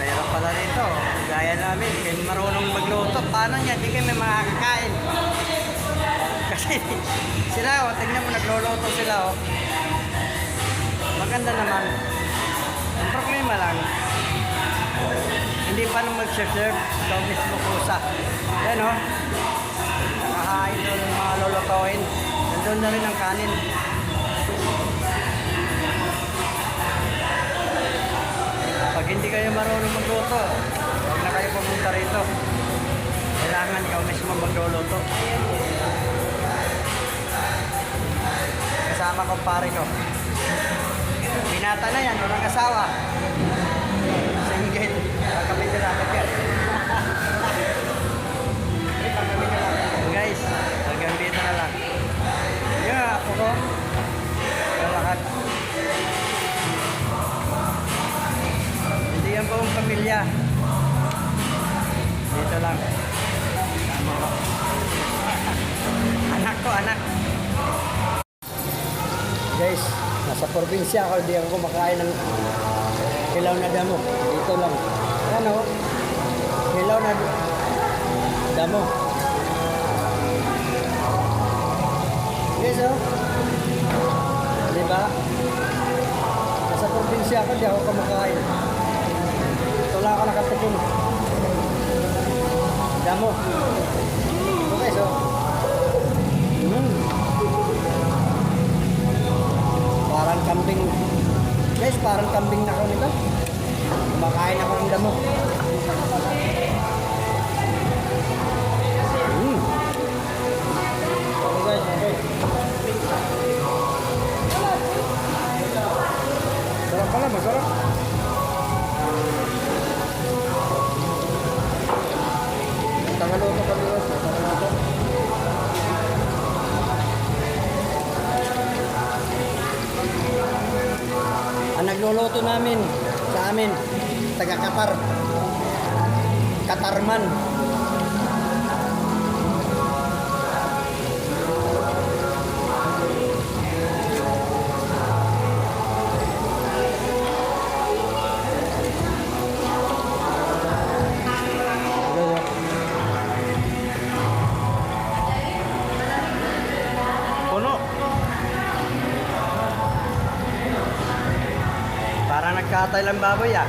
Mayroon pala rito. Gaya namin, kayo marunong magluto. Paano niya? Di kayo may makakakain. Kasi sila, oh, tignan mo, nagluluto sila, oh. Maganda naman. Ang problema lang, hindi pa nung mag-serve, ikaw mismo kusa. Yan, oh. Nakahain doon yung mga lulutuin. Nandun na rin ang kanin. Pag hindi kayo marunong magluto, huwag na kayo pumunta rito. Kailangan ikaw mismo magluluto. Kasama ko pare ko. Binata na yan, walang asawa. Single. Kami na lang. Guys, hanggang dito na lang. Yeah, ako ko. Kalakad. Hindi yan buong pamilya. Dito lang. Tama ko. Anak ko, anak. Guys, nasa probinsya ako, hindi ako kumakain ng hilaw na damo. Dito lang. Ano? Hilaw na damo. Guys, oh. Diba? Nasa probinsya ako, hindi ako kumakain. Ito lang ako nakatikim. Damo. Ito guys, oh. Parang kambing. Guys, parang kambing na ako nito. Kumakain ako ng damo. Okay guys, okay. Sarap pala, masarap. Tangaluto pa dito. Tangaluto. Ang nagluluto namin sa amin, taga Qatar. Qatarman. Puno. Parang nagkatay lang baboy, ah.